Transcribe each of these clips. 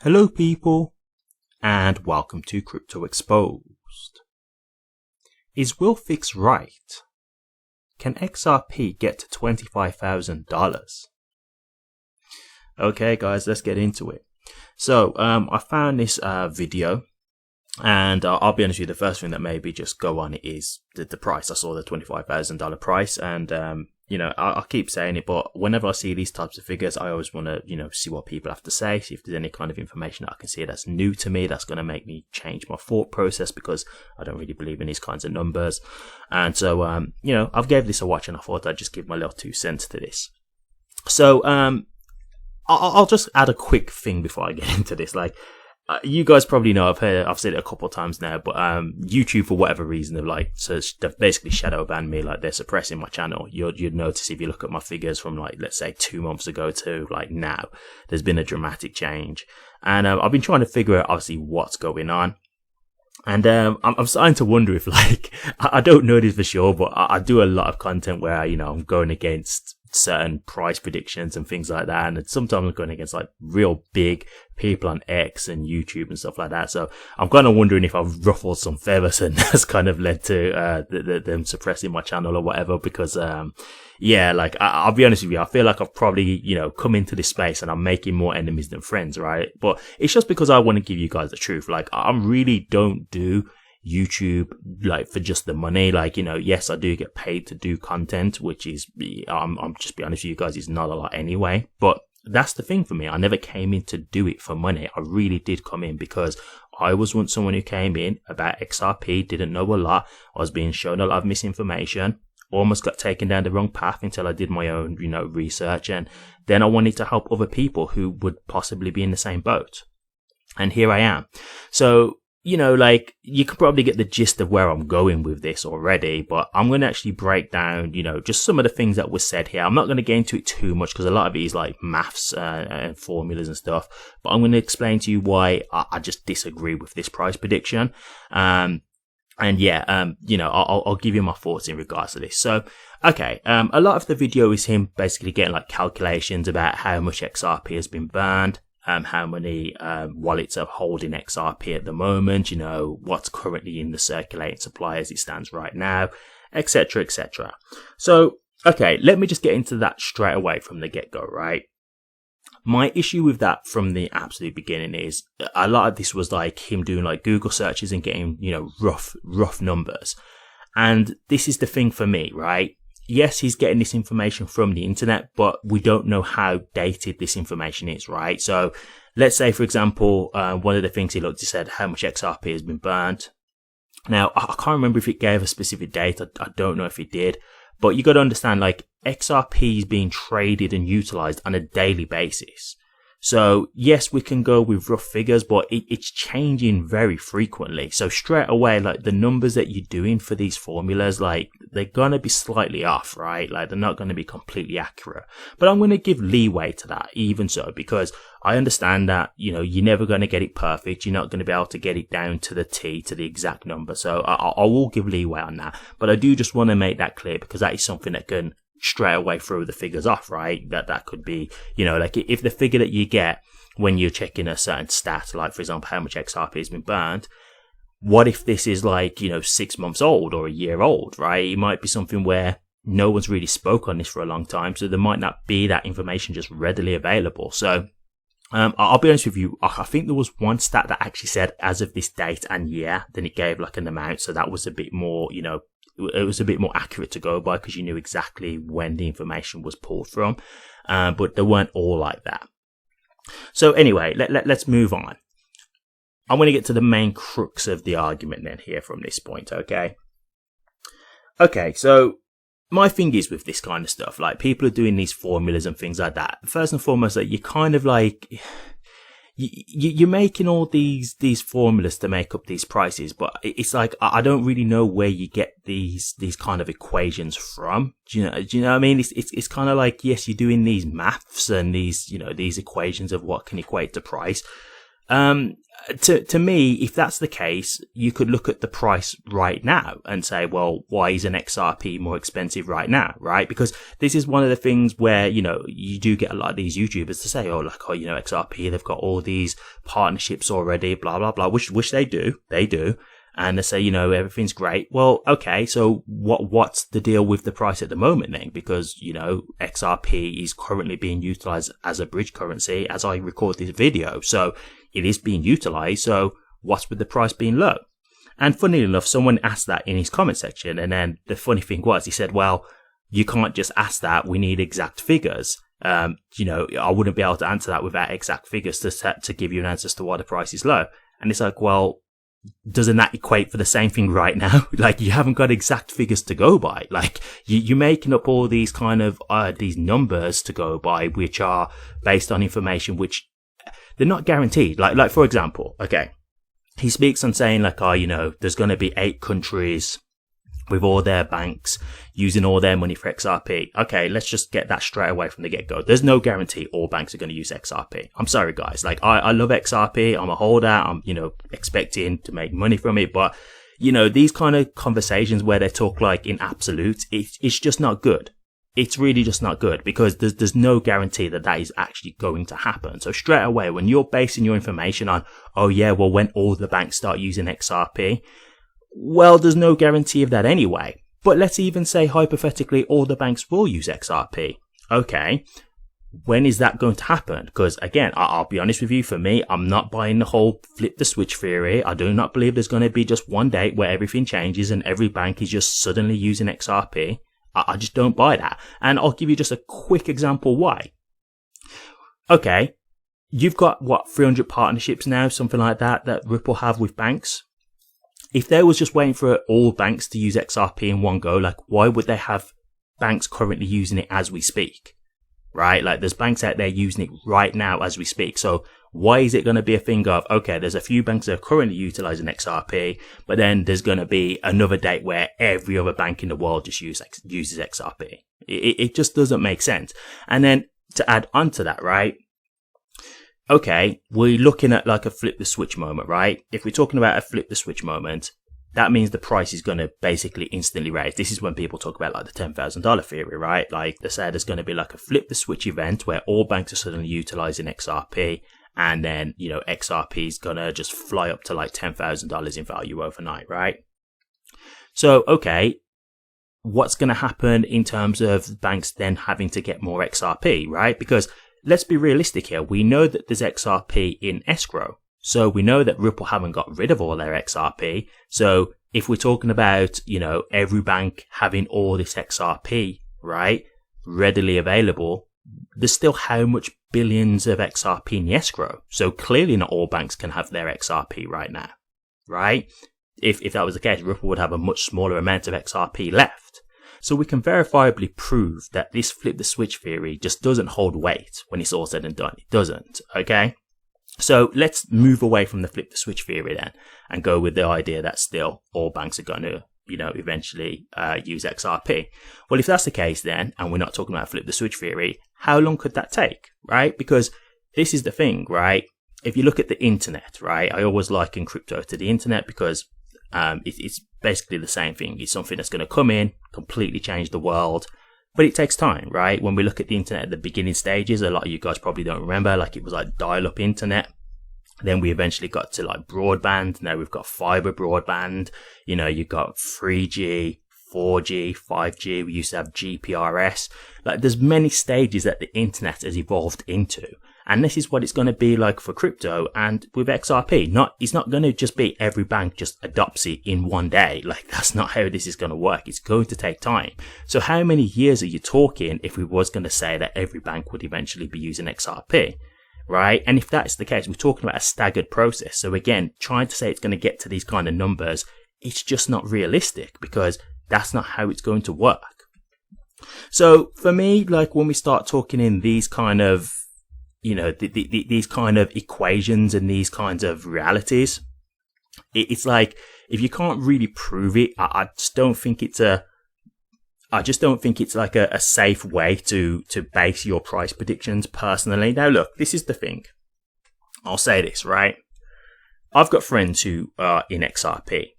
Hello people, and welcome to Crypto Exposed. Is Will Fix right? Can XRP get to $25,000? Okay guys, let's get into it. So I found this video, and I'll be honest with you, the first thing that made me just go on it is the price. I saw the $25,000 price, and you know, I keep saying it, but whenever I see these types of figures, I always want to, you know, see what people have to say, see if there's any kind of information that I can see that's new to me, that's going to make me change my thought process, because I don't really believe in these kinds of numbers. And so, you know, I've gave this a watch, and I thought I'd just give my little 2 cents to this. So, I'll just add a quick thing before I get into this. Like, you guys probably know, I've said it a couple of times now, but YouTube, for whatever reason, they've basically shadow banned me. Like, they're suppressing my channel. You'd notice if you look at my figures from, like, let's say 2 months ago to like now, there's been a dramatic change, and I've been trying to figure out obviously what's going on. And I'm starting to wonder if, like, I don't know this for sure, but I do a lot of content where, you know, I'm going against certain price predictions and things like that, and sometimes I'm going against like real big people on X and YouTube and stuff like that. So I'm kind of wondering if I've ruffled some feathers, and that's kind of led to them suppressing my channel or whatever. Because yeah, like I'll be honest with you, I feel like I've probably, you know, come into this space and I'm making more enemies than friends, right? But it's just because I want to give you guys the truth. Like, I really don't do YouTube like for just the money. Like, you know, yes, I do get paid to do content, which is, I'm just be honest with you guys, it's not a lot anyway. But that's the thing for me. I never came in to do it for money. I really did come in because I was once someone who came in about XRP, didn't know a lot. I was being shown a lot of misinformation, almost got taken down the wrong path until I did my own, you know, research. And then I wanted to help other people who would possibly be in the same boat. And here I am. So, you know, like, you can probably get the gist of where I'm going with this already, but I'm going to actually break down, you know, just some of the things that were said here. I'm not going to get into it too much because a lot of it is like maths and formulas and stuff, but I'm going to explain to you why I just disagree with this price prediction. And yeah, you know, I'll give you my thoughts in regards to this. So, okay, a lot of the video is him basically getting like calculations about how much XRP has been burned. How many wallets are holding XRP at the moment, you know, what's currently in the circulating supply as it stands right now, etc., etc. So, okay, let me just get into that straight away from the get-go, right? My issue with that from the absolute beginning is a lot of this was like him doing like Google searches and getting, you know, rough numbers. And this is the thing for me, right? Yes, he's getting this information from the internet, but we don't know how dated this information is, right? So let's say, for example, one of the things he looked, he said how much XRP has been burned. Now, I can't remember if it gave a specific date. I don't know if it did, but you got to understand, like, XRP is being traded and utilized on a daily basis. So yes, we can go with rough figures, but it's changing very frequently. So straight away, like, the numbers that you're doing for these formulas, like, they're going to be slightly off, right? Like, they're not going to be completely accurate, but I'm going to give leeway to that even so, because I understand that, you know, you're never going to get it perfect. You're not going to be able to get it down to the T, to the exact number. So I will give leeway on that, but I do just want to make that clear, because that is something that can straight away throw the figures off, right? That could be, you know, like, if the figure that you get when you're checking a certain stat, like, for example, how much XRP has been burned, what if this is like, you know, 6 months old or a year old, right? It might be something where no one's really spoke on this for a long time, so there might not be that information just readily available. So I'll be honest with you, I think there was one stat that actually said as of this date and year, then it gave like an amount, so that was a bit more, you know, it was a bit more accurate to go by, because you knew exactly when the information was pulled from, but they weren't all like that. So anyway, let's move on. I'm going to get to the main crux of the argument then here from this point, okay? Okay, so my thing is with this kind of stuff, like, people are doing these formulas and things like that. First and foremost, like, you kind of like, you're making all these formulas to make up these prices, but it's like, I don't really know where you get these kind of equations from. Do you know what I mean? It's kind of like, yes, you're doing these maths and these, you know, these equations of what can equate to price. And to me, if that's the case, you could look at the price right now and say, well, why is an XRP more expensive right now, right? Because this is one of the things where, you know, you do get a lot of these YouTubers to say, you know, XRP, they've got all these partnerships already, blah, blah, blah, which they do. And they say, you know, everything's great. Well, okay, so what's the deal with the price at the moment then? Because, you know, XRP is currently being utilized as a bridge currency as I record this video. So it is being utilized. So what's with the price being low? And funnily enough, someone asked that in his comment section. And then the funny thing was, he said, well, you can't just ask that. We need exact figures. You know, I wouldn't be able to answer that without exact figures to give you an answer as to why the price is low. And it's like, well, doesn't that equate for the same thing right now? Like, you haven't got exact figures to go by. Like, you're making up all these kind of, these numbers to go by, which are based on information which they're not guaranteed. Like, for example, okay, he speaks on saying like, you know, there's going to be 8 countries with all their banks using all their money for XRP. Okay, let's just get that straight away from the get-go. There's no guarantee all banks are going to use XRP. I'm sorry, guys. Like, I love XRP. I'm a holder. I'm, you know, expecting to make money from it. But, you know, these kind of conversations where they talk like in absolutes, it's just not good. It's really just not good because there's no guarantee that is actually going to happen. So straight away, when you're basing your information on, oh yeah, well, when all the banks start using XRP, well, there's no guarantee of that anyway. But let's even say hypothetically all the banks will use XRP. Okay, when is that going to happen? Because again, I'll be honest with you, for me, I'm not buying the whole flip the switch theory. I do not believe there's going to be just one day where everything changes and every bank is just suddenly using XRP. I just don't buy that. And I'll give you just a quick example why. Okay, you've got, 300 partnerships now, something like that Ripple have with banks. If they was just waiting for all banks to use XRP in one go, like, why would they have banks currently using it as we speak? Right? Like, there's banks out there using it right now as we speak. So why is it going to be a thing of, okay, there's a few banks that are currently utilizing XRP, but then there's going to be another date where every other bank in the world just uses XRP. It just doesn't make sense. And then to add on to that, right? Okay, we're looking at like a flip the switch moment, right? If we're talking about a flip the switch moment, that means the price is going to basically instantly raise. This is when people talk about like the $10,000 theory, right? Like they say there's going to be like a flip the switch event where all banks are suddenly utilizing XRP, and then, you know, XRP is going to just fly up to like $10,000 in value overnight, right? So, okay, what's going to happen in terms of banks then having to get more XRP, right? Because let's be realistic here. We know that there's XRP in escrow. So we know that Ripple haven't got rid of all their XRP. So if we're talking about, you know, every bank having all this XRP, right, readily available, there's still how much billions of XRP in the escrow. So clearly not all banks can have their XRP right now, right? If that was the case, Ripple would have a much smaller amount of XRP left. So we can verifiably prove that this flip the switch theory just doesn't hold weight when it's all said and done. It doesn't, okay? So let's move away from the flip the switch theory then and go with the idea that still all banks are going to, you know, eventually use XRP. Well, if that's the case then, and we're not talking about flip the switch theory, how long could that take, right? Because this is the thing, right? If you look at the internet, right? I always liken crypto to the internet because it's basically the same thing. It's something that's going to come in, completely change the world, but it takes time, right? When we look at the internet at the beginning stages, a lot of you guys probably don't remember, like it was like dial-up internet. Then we eventually got to like broadband. Now we've got fiber broadband. You know, you've got 3G, 4G, 5G. We used to have GPRS. Like there's many stages that the internet has evolved into. And this is what it's going to be like for crypto and with XRP. It's not going to just be every bank just adopts it in one day. Like that's not how this is going to work. It's going to take time. So how many years are you talking if we was going to say that every bank would eventually be using XRP, right? And if that's the case, we're talking about a staggered process. So again, trying to say it's going to get to these kind of numbers, it's just not realistic because that's not how it's going to work. So for me, like when we start talking in these kind of, you know, these kind of equations and these kinds of realities, it's like if you can't really prove it, I just don't think it's like a safe way to base your price predictions personally. Now look, this is the thing. I'll say this, right? I've got friends who are in XRP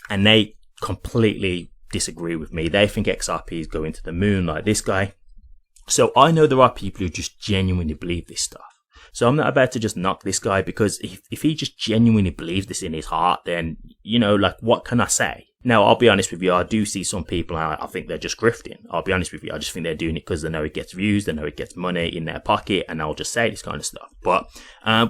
and they completely disagree with me. They think XRP is going to the moon like this guy. So I know there are people who just genuinely believe this stuff. So I'm not about to just knock this guy, because if he just genuinely believes this in his heart, then, you know, like, what can I say? Now, I'll be honest with you, I do see some people, I think they're just grifting. I'll be honest with you, I just think they're doing it because they know it gets views, they know it gets money in their pocket, and they'll just say this kind of stuff. But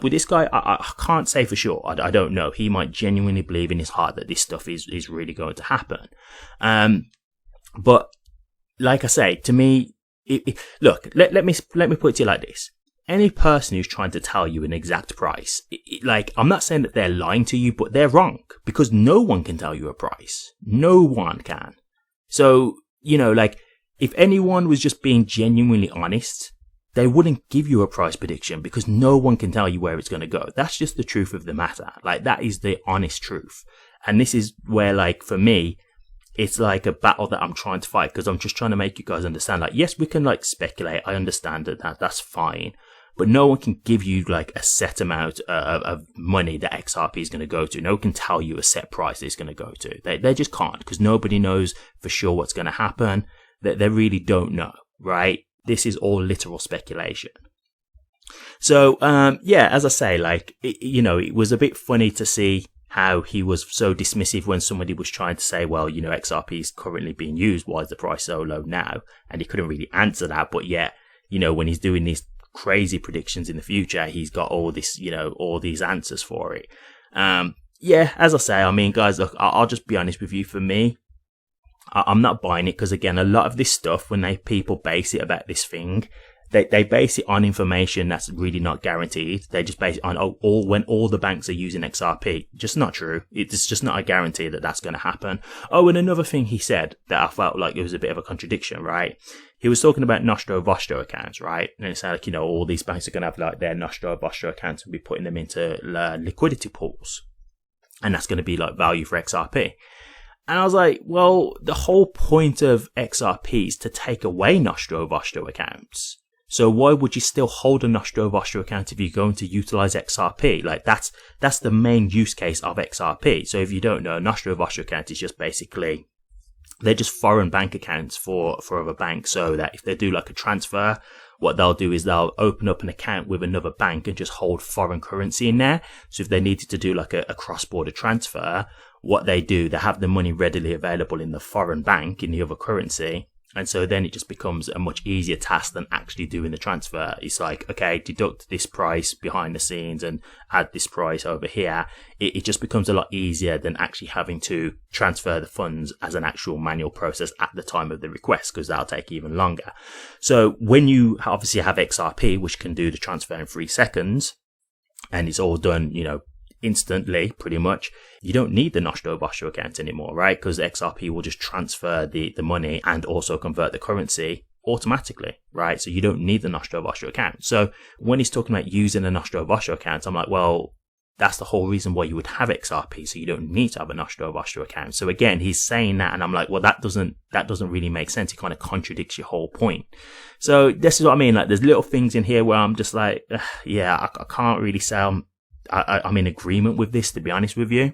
with this guy, I can't say for sure. I don't know. He might genuinely believe in his heart that this stuff is really going to happen. But like I say, to me, look, let me put it to you like this. Any person who's trying to tell you an exact price, like, I'm not saying that they're lying to you, but they're wrong, because no one can tell you a price. No one can. So, you know, like, if anyone was just being genuinely honest, they wouldn't give you a price prediction, because no one can tell you where it's going to go. That's just the truth of the matter. Like, that is the honest truth. And this is where, like, for me, it's like a battle that I'm trying to fight, because I'm just trying to make you guys understand, like, yes, we can, like, speculate. I understand that's fine. But no one can give you, like, a set amount of money that XRP is going to go to. No one can tell you a set price it's going to go to. They just can't, because nobody knows for sure what's going to happen. They really don't know, right? This is all literal speculation. So, yeah, as I say, like, you know, it was a bit funny to see how he was so dismissive when somebody was trying to say, well, you know, XRP is currently being used. Why is the price so low now? And he couldn't really answer that. But yet, you know, when he's doing these crazy predictions in the future, he's got all this, you know, all these answers for it. Yeah, as I say, I mean, guys, look, I'll just be honest with you. For me, I'm not buying it, because again, a lot of this stuff, when people base it about this thing, they base it on information that's really not guaranteed. They just base it on when all the banks are using XRP. Just not true. It's just not a guarantee that that's going to happen. Oh, and another thing he said that I felt like it was a bit of a contradiction, right? He was talking about Nostro Vostro accounts, right? And it's like, you know, all these banks are going to have like their Nostro Vostro accounts and be putting them into liquidity pools. And that's going to be like value for XRP. And I was like, well, the whole point of XRP is to take away Nostro Vostro accounts. So why would you still hold a Nostro Vostro account if you're going to utilize XRP? Like, that's the main use case of XRP. So if you don't know, Nostro Vostro account is just basically, they're just foreign bank accounts for other banks, so that if they do like a transfer, what they'll do is they'll open up an account with another bank and just hold foreign currency in there. So if they needed to do like a cross-border transfer, what they do, they have the money readily available in the foreign bank in the other currency. And so then it just becomes a much easier task than actually doing the transfer. It's like, okay, deduct this price behind the scenes and add this price over here. It just becomes a lot easier than actually having to transfer the funds as an actual manual process at the time of the request, because that'll take even longer. So when you obviously have XRP, which can do the transfer in 3 seconds, and it's all done, you know, instantly, pretty much, you don't need the Nostro Vostro account anymore, right? Because XRP will just transfer the money and also convert the currency automatically, right? So you don't need the Nostro Vostro account. So when he's talking about using a Nostro Vostro account, I'm like, well, that's the whole reason why you would have XRP. So you don't need to have a Nostro Vostro account. So again, he's saying that, and I'm like, well, that doesn't really make sense. It kind of contradicts your whole point. So this is what I mean. Like, there's little things in here where I'm just like, yeah, I can't really say I'm in agreement with this, to be honest with you.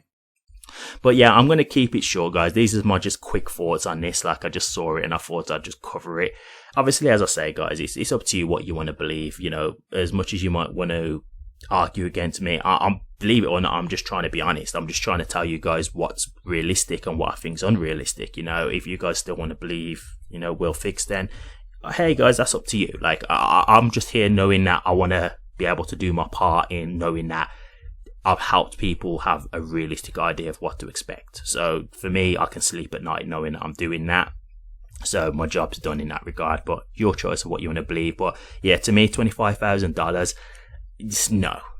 But yeah, I'm going to keep it short, guys. These are my just quick thoughts on this. Like, I just saw it and I thought I'd just cover it. Obviously, as I say, guys, it's up to you what you want to believe. You know, as much as you might want to argue against me, I'm believe it or not, I'm just trying to be honest. I'm just trying to tell you guys what's realistic and what I think's unrealistic. You know, if you guys still want to believe, you know, we'll fix, then hey, guys, that's up to you. Like, I'm just here knowing that I want to be able to do my part in knowing that I've helped people have a realistic idea of what to expect. So for me, I can sleep at night knowing that I'm doing that. So my job's done in that regard, but your choice of what you want to believe. But yeah, to me, $25,000,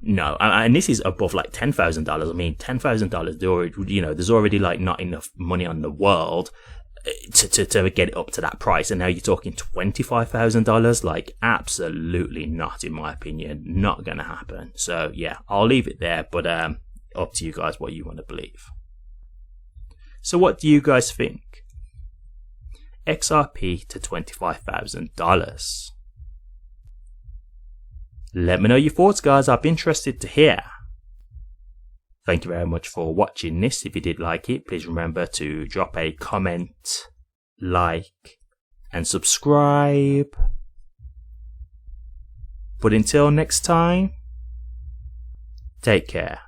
no. And this is above like $10,000. I mean, $10,000, you know, there's already like not enough money on the world to get it up to that price, and now you're talking $25,000. Like, absolutely not, in my opinion. Not gonna happen. So yeah, I'll leave it there, but up to you guys what you want to believe. So what do you guys think? XRP to $25,000. Let me know your thoughts, guys. I'll be interested to hear. Thank you very much for watching this. If you did like it, please remember to drop a comment, like, and subscribe. But until next time, take care.